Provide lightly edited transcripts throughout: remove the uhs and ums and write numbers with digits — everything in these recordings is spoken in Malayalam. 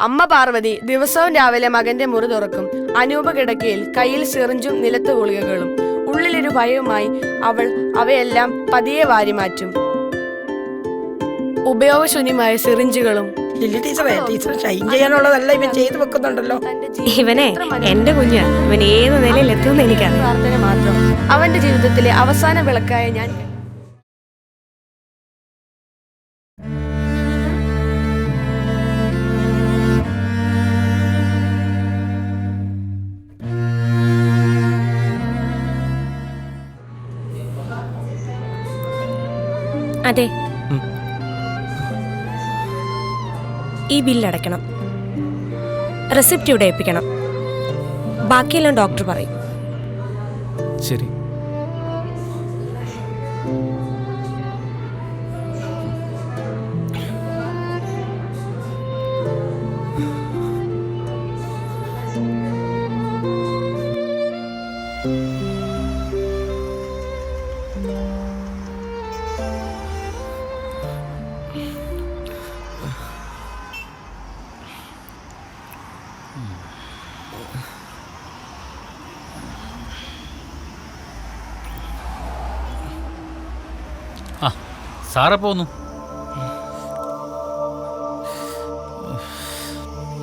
അമ്മ പാർവതി ദിവസവും രാവിലെ മകന്റെ മുറി തുറക്കും. അനൂപ കിടക്കയിൽ കയ്യിൽ സിറിഞ്ചും നിലത്ത് ഗുളികകളും. ഉള്ളിലൊരു ഭയവുമായി അവൾ അവയെല്ലാം പതിയെ വാരിമാറ്റും. ഉപയോഗശൂന്യമായ സിറിഞ്ചുകളും. ടീച്ചർ ഷൈൻ ചെയ്യാനുള്ളതല്ല ഇവൻ ചെയ്തു വെക്കുന്നുണ്ടല്ലോ. ഇവനെ എന്റെ കുഞ്ഞാ, ഇവൻ ഏത് നിലയിൽ എത്തുമെന്ന് എനിക്കറിയാം. പ്രാർത്ഥന മാത്രം അവന്റെ ജീവിതത്തിലെ അവസാന വിളക്കായ ഞാൻ. അതെ, ഈ ബില്ലടയ്ക്കണം, റെസിപ്റ്റ് ഇവിടെ ഏൽപ്പിക്കണം, ബാക്കിയെല്ലാം ഡോക്ടർ പറയും. ശരി. ആ സാറെ പോന്നു.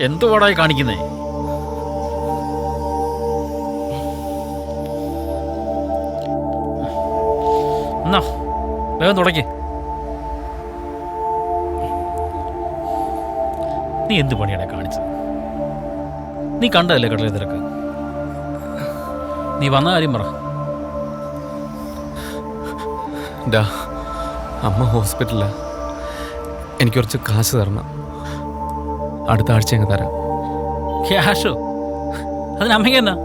എന്തു പാടായി കാണിക്കുന്നേ? എന്നാ വേഗം തുടക്കേ. നീ എന്ത് പണിയാണ് കാണിച്ചത്? നീ കണ്ടതല്ലേ കടലിൽ തിരക്ക്? നീ വന്ന കാര്യം പറ. അമ്മ ഹോസ്പിറ്റലിലാ. എനിക്ക് കുറച്ച് കാശ് തരണം. അടുത്ത ആഴ്ച അങ്ങ് തരാം. ക്യാഷോ? അതിന് അമ്മയ്ക്ക് എന്നാ?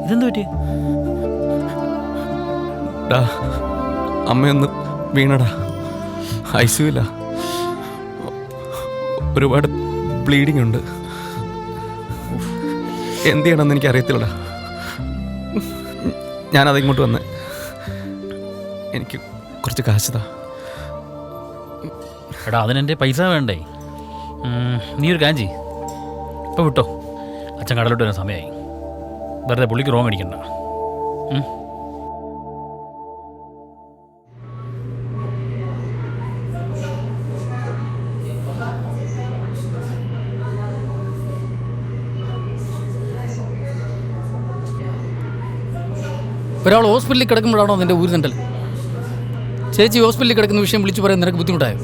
ഇതെന്ത് പറ്റി? അമ്മയൊന്ന് വീണടാ, ഐസിയുല. ഒരുപാട് ബ്ലീഡിംഗ് ഉണ്ട്. എന്ത് ചെയ്യണമെന്ന് എനിക്ക് അറിയത്തില്ലടാ. ഞാനതിങ്ങോട്ട് വന്ന് എനിക്ക് കുറച്ച് കാശ് താ. എടാ, അതിനെൻ്റെ പൈസ വേണ്ടേ? നീ ഒരു കാഞ്ചി ഇപ്പോൾ വിട്ടോ. അച്ഛൻ കടലോട്ട് വരുന്ന സമയമായി. വെറുതെ പുള്ളിക്ക് റോങ് അടിക്കണ്ട. ഒരാൾ ഹോസ്പിറ്റലിൽ കിടക്കുമ്പോഴാണോ നിൻ്റെ ഊര് തണ്ടൽ? ചേച്ചി ഹോസ്പിറ്റലിൽ കിടക്കുന്ന വിഷയം വിളിച്ചു പറയാൻ നിനക്ക് ബുദ്ധിമുട്ടായോ?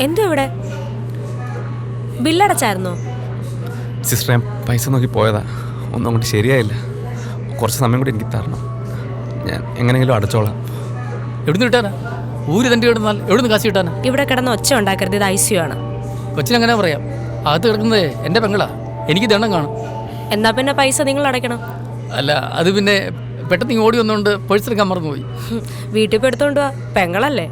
എന്തോ ഇവിടെ ബില്ലടച്ചായിരുന്നോ? സിസ്റ്റർ, ഞാൻ പൈസ നോക്കി പോയതാ. ഒന്നും അങ്ങോട്ട് ശരിയായില്ല. കുറച്ച് സമയം കൂടി എനിക്ക് തരണം. ഞാൻ എങ്ങനെയെങ്കിലും അടച്ചോളാം. എവിടുന്ന് കിട്ടാനാ? ഊര് തണ്ടി കിടന്നാൽ എവിടുന്ന് കാശ് കിട്ടാനാ? ഇവിടെ കിടന്ന് ഒച്ച ഉണ്ടാക്കരുത്, ഇത് ഐസിയു ആണ്. കൊച്ചിനെങ്ങനെ പറയാം? അകത്ത് കിടക്കുന്നത് എൻ്റെ പെങ്ങളാ, എനിക്ക് ദണ്ണം കാണും. എന്നാ പിന്നെ പൈസ നിങ്ങൾ അടയ്ക്കണം. അല്ല, അത് പിന്നെ പെട്ടെന്ന് ഇങ്ങ് ഓടി വന്നുകൊണ്ട് പേഴ്സ് എടുക്കാൻ മറന്നുപോയി. വീട്ടിൽ പോയി എടുത്തോണ്ട് വാ, പെങ്ങളല്ലേ.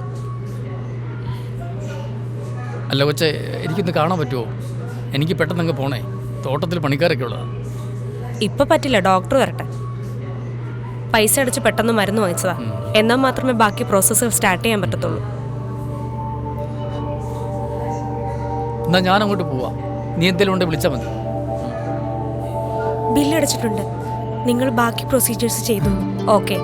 അല്ല കൊച്ചെ, എനിക്കൊന്ന് കാണാൻ പറ്റുമോ? എനിക്ക് പെട്ടെന്ന് അങ്ങ് പോണേ. തോട്ടത്തിൽ പണിക്കാരൊക്കെ ഉള്ളതാ. ഇപ്പൊ പറ്റില്ല, ഡോക്ടർ വരട്ടെ. പൈസ അടച്ച് പെട്ടെന്ന് മരുന്ന് വാങ്ങിച്ചതാ. എന്നാൽ മാത്രമേ ബാക്കി പ്രോസസ്സുകൾ സ്റ്റാർട്ട് ചെയ്യാൻ പറ്റത്തുള്ളൂ. എന്നാ ഞാൻ അങ്ങോട്ട് പോവാ. നീ എന്തെങ്കിലും ഉണ്ടെ വിളിച്ചാൽ മതി. ബില്ലടച്ചിട്ടുണ്ട്, നിങ്ങൾ ബാക്കി പ്രൊസീജിയേഴ്സ് ചെയ്തു. ഓക്കെ.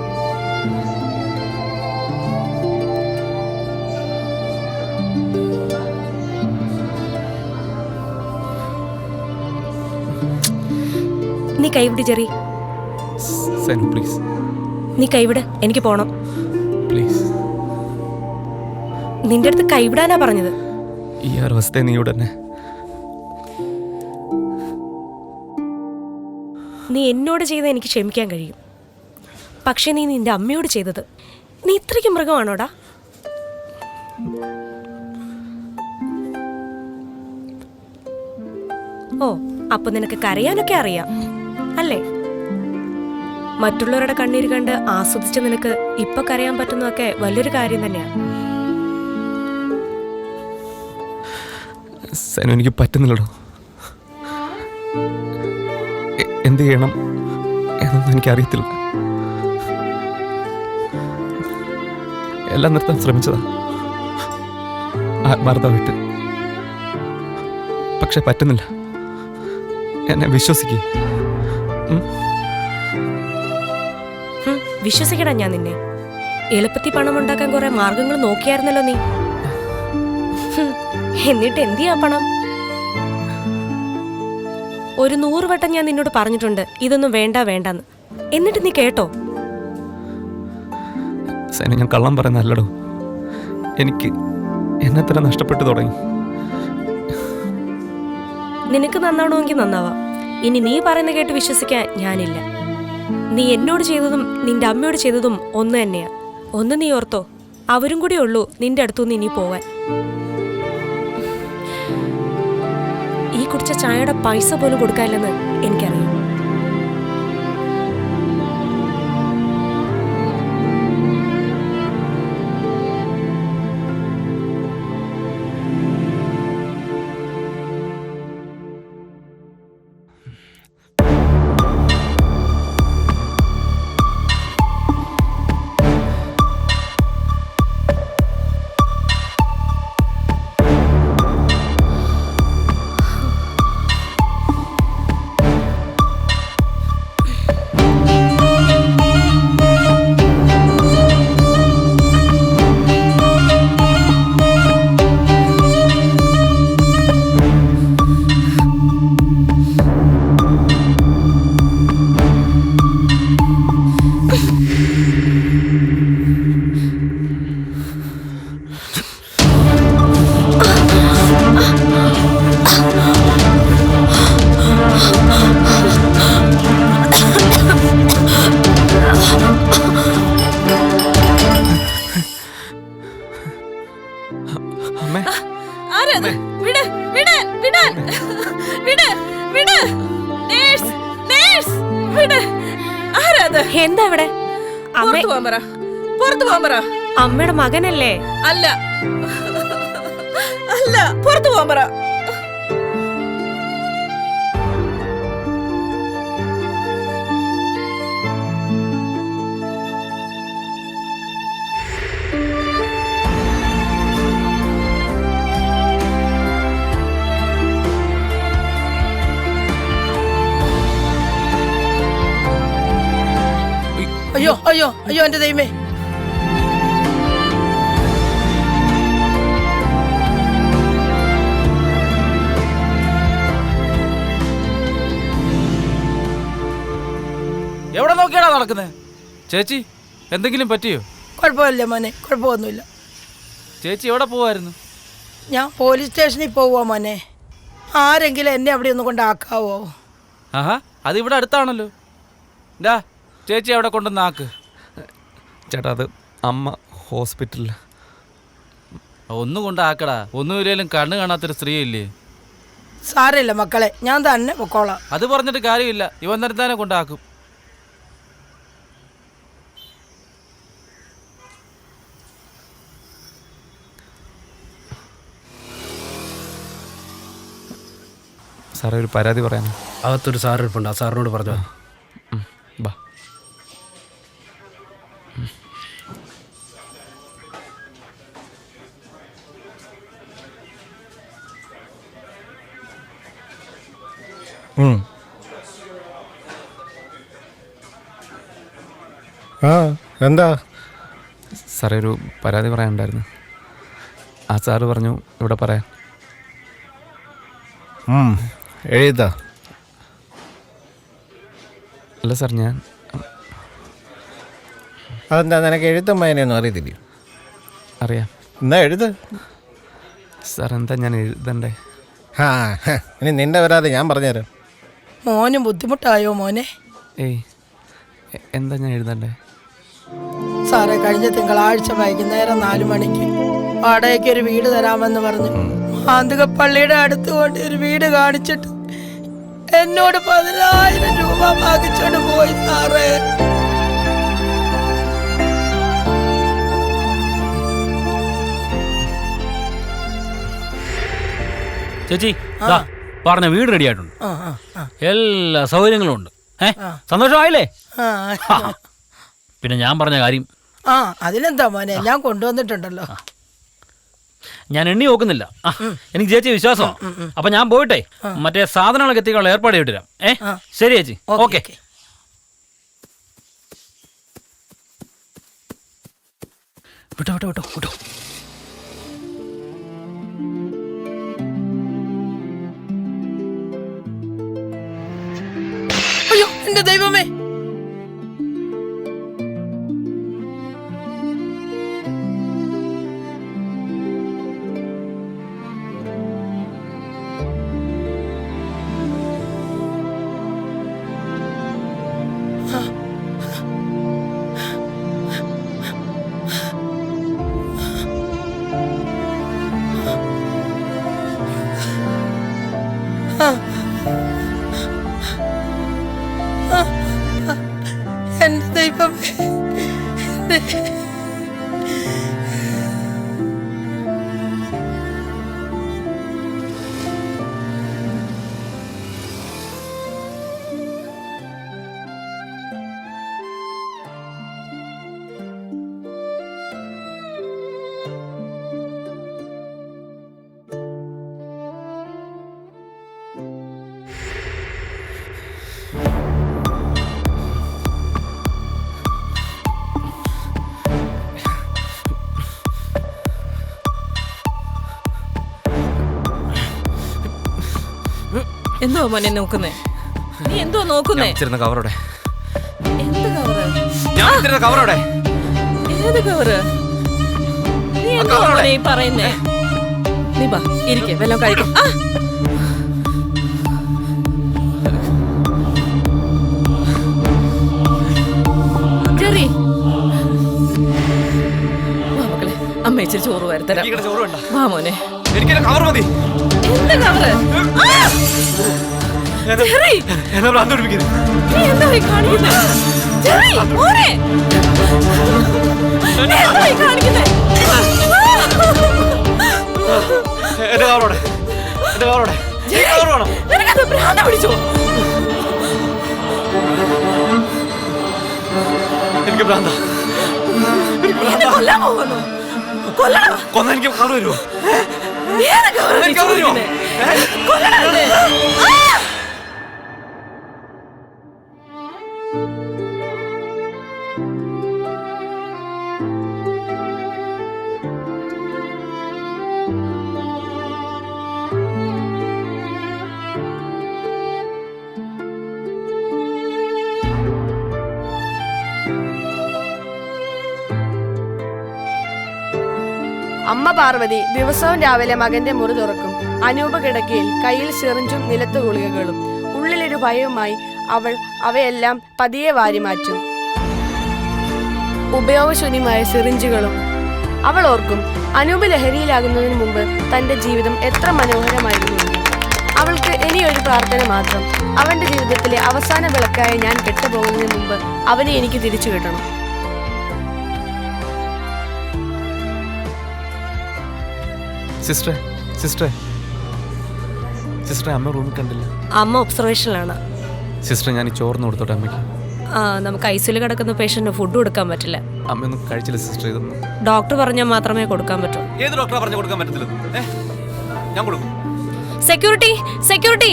നീ കൈവിട് ജെറി, പ്ലീസ്. നീ കൈവിട്, എനിക്ക് പോണം. പ്ലീസ്. നിന്റെ അടുത്ത് കൈവിടാനാ പറഞ്ഞത്. ഈ അവസ്ഥ നീ ഉടനെ. നീ എന്നോട് ചെയ്ത് എനിക്ക് ക്ഷമിക്കാൻ കഴിയും, പക്ഷെ നീ നിന്റെ അമ്മയോട് ചെയ്തത്, നീ ഇത്രയ്ക്ക് മൃഗമാണോടാ? ഓ, അപ്പൊ നിനക്ക് കരയാനൊക്കെ അറിയാം അല്ലേ? മറ്റുള്ളവരുടെ കണ്ണീര് കണ്ട് ആസ്വദിച്ച നിനക്ക് ഇപ്പൊ കരയാൻ പറ്റുന്നതൊക്കെ വലിയൊരു കാര്യം തന്നെയാണ്. എനിക്ക് പറ്റുന്നില്ലടോ. എന്ത് ചെയ്യണം എന്നൊന്നും എനിക്കറിയത്തില്ല. എല്ലാം നിർത്താൻ ശ്രമിച്ചതാ ആത്മാർത്ഥമായിട്ട്. പക്ഷെ പറ്റുന്നില്ല. എന്നെ വിശ്വസിക്കേ. വിശ്വസിക്കടാ ഞാൻ നിന്നെ. എളുപ്പത്തിൽ പണം ഉണ്ടാക്കാൻ കുറെ മാർഗങ്ങൾ നോക്കിയായിരുന്നല്ലോ നീ. എന്നിട്ട് എന്തിയാ പണം? ഒരു 100 വട്ടം ഞാൻ നിന്നോട് പറഞ്ഞിട്ടുണ്ട് ഇതൊന്നും വേണ്ട വേണ്ടെന്ന്. എന്നിട്ട് നീ കേട്ടോ? സൈന, ഞാൻ കള്ളം പറയുന്നല്ലടോ. എനിക്ക് എന്നെ തന്നെ നഷ്ടപ്പെട്ടു തുടങ്ങി. നിനക്ക് നന്നാവണമെങ്കിൽ നന്നാവാം. ഇനി നീ പറയുന്ന കേട്ട് വിശ്വസിക്കാൻ ഞാനില്ല. നീ എന്നോട് ചെയ്തതും നിന്റെ അമ്മയോട് ചെയ്തതും ഒന്ന് തന്നെയാ. ഒന്ന് നീ ഓർത്തോ, അവരും കൂടി ഉള്ളൂ നിന്റെ അടുത്തുനിന്ന് ഇനി പോവാൻ. ഈ കുടിച്ച ചായയുടെ പൈസ പോലും കൊടുക്കാനില്ലെന്ന് എനിക്കറിയാം. എന്താ ഇവിടെ? അമ്മയുടെ മകനല്ലേ? അല്ല അല്ല, പുറത്തു പോകാൻ പറ. അയ്യോ അയ്യോ അയ്യോ, എന്റെ ദൈവമേ. എവിടെ നോക്കിയാടാ നടക്കുന്നത്? ചേച്ചി, എന്തെങ്കിലും പറ്റിയോ? കുഴപ്പമില്ല മോനെ, കുഴപ്പമൊന്നുമില്ല. ചേച്ചി എവിടെ പോവായിരുന്നു? ഞാൻ പോലീസ് സ്റ്റേഷനിൽ പോവാ മോനെ. ആരെങ്കിലും എന്നെ അവിടെ ഒന്ന് കൊണ്ടാക്കാവോ? ആഹാ, അതിവിടെ അടുത്താണല്ലോ. ഡാ, ചേച്ചി അവിടെ കൊണ്ടുവന്നാക്ക്. ചേട്ടാ, അത് അമ്മ ഹോസ്പിറ്റലിൽ. ഒന്നും കൊണ്ടാക്കടാ. ഒന്നുമില്ലേലും കണ്ണ് കാണാത്തൊരു സ്ത്രീ ഇല്ലേ? സാരമില്ല മക്കളെ, ഞാൻ തന്നെ പൊക്കോളാം. അത് പറഞ്ഞിട്ട് കാര്യമില്ല. ഇവൻ തന്നെ കൊണ്ടാക്കും. സാറേ, ഒരു പരാതി പറയാനാ. അകത്തൊരു സാറ് ഇരിപ്പുണ്ട്. ആ സാറിനോട് പറഞ്ഞോ. ബാ. എന്താ സാറേ, ഒരു പരാതി പറയാനുണ്ടായിരുന്നു. ആ സാറ് പറഞ്ഞു ഇവിടെ പറയാൻ. എഴുതാ. അല്ല സാർ, ഞാൻ അതെന്താ, നിനക്ക് എഴുത്തും വായനയൊന്നും അറിയത്തില്ലയോ? അറിയാം. എന്നാ എഴുത്. സാർ, എന്താ ഞാൻ എഴുതണ്ടേ? ഇനി നിന്റെ വരാതെ ഞാൻ പറഞ്ഞുതരാം. മോനും ബുദ്ധിമുട്ടായോ മോനെ? ഏയ്, എന്താ ഞാൻ എഴുതണ്ടേ? സാറേ, കഴിഞ്ഞ തിങ്കളാഴ്ച വൈകുന്നേരം 4 മണിക്ക് വാടകയ്ക്ക് ഒരു വീട് തരാമെന്ന് പറഞ്ഞു മാന്തുകപ്പള്ളിയുടെ അടുത്ത് കൊണ്ട് ഒരു വീട് കാണിച്ചിട്ട് എന്നോട് 10,000 രൂപ വാങ്ങിച്ചോണ്ട് പോയി സാറേ. ചേച്ചി, പറഞ്ഞ വീട് റെഡി ആയിട്ടുണ്ട്. എല്ലാ സൗകര്യങ്ങളും ഉണ്ട്. സന്തോഷമായില്ലേ? ആ പിന്നെ ഞാൻ പറഞ്ഞ കാര്യം ആ അതിനെന്താ മോനെ, ഞാൻ കൊണ്ടുവന്നിട്ടുണ്ടല്ലോ. ഞാൻ എണ്ണി നോക്കുന്നില്ല. എനിക്ക് ചേച്ചി വിശ്വാസമാണ്. അപ്പൊ ഞാൻ പോയിട്ടെ മറ്റേ സാധനങ്ങളൊക്കെ എത്തിക്കാനുള്ള ഏർപ്പാട് ചെയ്തിട്ട് തരാം. ശരി ചേച്ചി. ഓക്കെ. വിട്ടോ വിട്ടോ വിട്ടോ വിട്ടോ. അയ്യോ എന്റെ ദൈവമേ, എന്റെ ദൈവമേ, എന്തോ മോനെ നോക്കുന്നേ? നീ എന്തോ നോക്കുന്നേ? കവറോടെ എന്ത് കവറ്? കവറോടെ ഏത് കവറ്? നീ എന്തോ മോനെ ഈ പറയുന്നേ? നീ ബാ ഇരിക്കെ, വല്ലതും കഴിക്കും. ജെറി, വാ മക്കളെ, അമ്മ ഇച്ചിരി ചോറ് വരുത്തരാം. വാ മോനെ. കവർ മതി. എന്ത് കവറ്? ജെറി, നീ എന്താ ഈ കാണിക്കുന്നെ? ജെറി, മോനെ, നീ എന്താ ഈ കാണിക്കുന്നെ? നിനക്കെന്താ ഭ്രാന്ത് പിടിച്ചോ? എനിക്ക് ഭ്രാന്ത. കൊല്ലാൻ പോകുന്നു. കൊല്ലണം. കൊന്ന എനിക്ക് കവർ വരുമോ? ഏത് കവറാ നീ ചോദിക്കുന്നെ? കൊല്ലണം എന്നെ. അമ്മ പാർവതി ദിവസവും രാവിലെ മകന്റെ മുറി തുറക്കും. അനൂപ് കിടക്കയിൽ കയ്യിൽ സിറിഞ്ചും നിലത്ത് ഗുളികകളും. ഉള്ളിലൊരു ഭയവുമായി അവൾ അവയെല്ലാം പതിയെ വാരിമാറ്റും. ഉപയോഗശൂന്യമായ സിറിഞ്ചുകളും. അവൾ ഓർക്കും, അനൂപ് ലഹരിയിലാകുന്നതിന് മുമ്പ് തന്റെ ജീവിതം എത്ര മനോഹരമായിരുന്നു. അവൾക്ക് ഇനിയൊരു പ്രാർത്ഥന മാത്രം. അവന്റെ ജീവിതത്തിലെ അവസാന വിളക്കായ ഞാൻ കെട്ടുപോകുന്നതിന് മുമ്പ് അവനെ എനിക്ക് തിരിച്ചു കിട്ടണം. സിസ്റ്ററെ അമ്മ റൂമിൽ കണ്ടില്ല. അമ്മ ഒബ്സർവേഷനിലാണ്. സിസ്റ്റർ, ഞാൻ ഈ ചോർന്ന് കൊടുത്തോട്ടെ അമ്മയ്ക്ക്. നമുക്ക് ഐസിയിൽ കിടക്കുന്ന പേഷ്യന്റ് ഫുഡ് കൊടുക്കാൻ പറ്റില്ല. അമ്മയൊന്നും കഴിച്ചില്ല സിസ്റ്റർ. ഇതൊന്നും ഡോക്ടർ പറഞ്ഞാൽ മാത്രമേ കൊടുക്കാൻ പറ്റൂ. ഏത് ഡോക്ടറാ പറഞ്ഞു കൊടുക്കാൻ പറ്റത്തില്ല? ഞാൻ കൊടുക്കും. Security, security.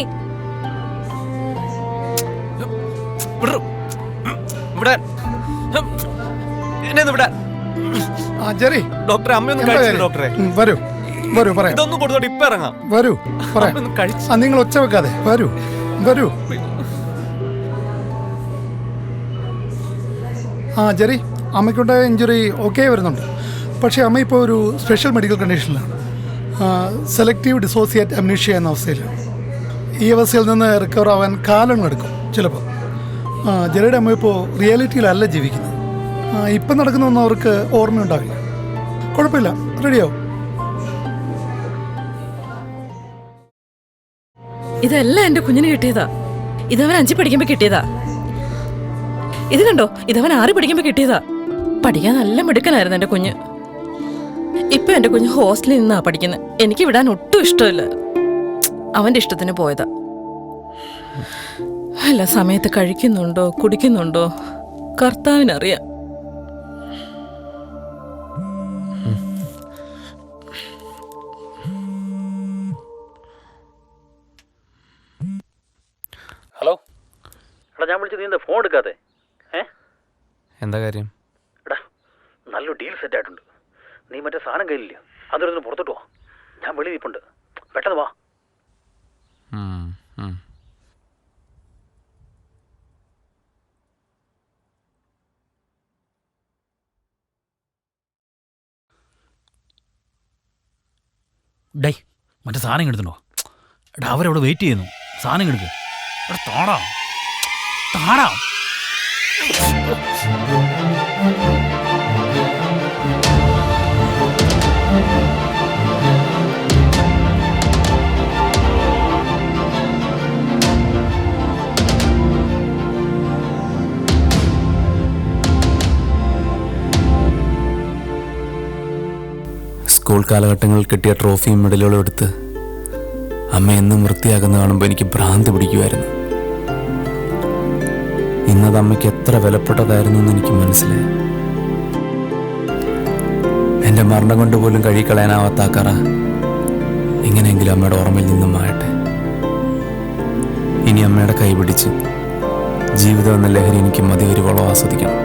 ഡോക്ടറെ, അമ്മയൊന്നും കഴിച്ചില്ല ഡോക്ടറെ. വരൂ വരൂ പറയാം. ഇതൊന്നും കൊടുത്തോട്ട് ഇപ്പൊ ഇറങ്ങാം. വരൂ പറയാം. നിങ്ങൾ ഒച്ച വെക്കാതെ വരൂ വരൂ. ജെറി, അമ്മയ്ക്കുണ്ടായ ഇഞ്ചുറി ഓക്കെ വരുന്നുണ്ട്. പക്ഷേ അമ്മ ഇപ്പോൾ ഒരു special medical കണ്ടീഷനിലാണ്. Selective dissociate amnesia എന്ന അവസ്ഥയിലാണ്. ഈ അവസ്ഥയിൽ നിന്ന് റിക്കവർ ആവാൻ കാലങ്ങളെടുക്കും ചിലപ്പോൾ. ജെറിയുടെ അമ്മ ഇപ്പോൾ റിയാലിറ്റിയിലല്ല ജീവിക്കുന്നത്. ഇപ്പം നടക്കുന്നൊന്നും അവർക്ക് ഓർമ്മയുണ്ടാവില്ല. കുഴപ്പമില്ല, റെഡിയാവും. ഇതെല്ലാം എന്റെ കുഞ്ഞിന് കിട്ടിയതാ. ഇതവൻ 5 പഠിക്കുമ്പോ കിട്ടിയതാ. ഇത് കണ്ടോ, ഇതവൻ 6 പഠിക്കുമ്പോ കിട്ടിയതാ. പഠിക്കാൻ നല്ല മിടുക്കനായിരുന്നു എന്റെ കുഞ്ഞ്. ഇപ്പൊ എന്റെ കുഞ്ഞ് ഹോസ്റ്റലിൽ നിന്നാ പഠിക്കുന്നത്. എനിക്ക് വിടാൻ ഒട്ടും ഇഷ്ടമില്ല. അവന്റെ ഇഷ്ടത്തിന് പോയതാ. അല്ല സമയത്ത് കഴിക്കുന്നുണ്ടോ കുടിക്കുന്നുണ്ടോ കർത്താവിനറിയാം. ഹലോ എടാ, ഞാൻ വിളിച്ചത് നീ എന്താ ഫോൺ എടുക്കാതെ? എന്താ കാര്യം? എടാ, നല്ലൊരു ഡീൽ സെറ്റ് ആയിട്ടുണ്ട്. നീ മറ്റേ സാധനം കയ്യിലില്ല, അതൊരു പുറത്തോട്ട് വാ. ഞാൻ വെളിയിൽ നിൽപ്പുണ്ട്, പെട്ടെന്ന് വാ. ഡേ, മറ്റേ സാധനം എടുത്തുണ്ടോ? എടാ, അവരവിടെ വെയിറ്റ് ചെയ്യുന്നു. സാധനം എടുക്ക്. എടാ, താടാ താടാ. സ്കൂൾ കാലഘട്ടങ്ങളിൽ കിട്ടിയ ട്രോഫിയും മെഡലുകളും എടുത്ത് അമ്മ എന്നും വൃത്തിയാക്കുന്ന കാണുമ്പോൾ എനിക്ക് ഭ്രാന്ത് പിടിക്കുമായിരുന്നു. ഇന്നത് അമ്മയ്ക്ക് എത്ര വിലപ്പെട്ടതായിരുന്നു എന്ന് എനിക്ക് മനസ്സിലായി. എൻ്റെ മരണം കൊണ്ട് പോലും കഴുകിക്കളയാനാവാത്ത ആ കറ എങ്ങനെയെങ്കിലും അമ്മയുടെ ഓർമ്മയിൽ നിന്നും മായട്ടെ. ഇനി അമ്മയുടെ കൈ പിടിച്ച് ജീവിതം എന്ന ലഹരി എനിക്ക് മതിവരുവോളം ആസ്വദിക്കണം.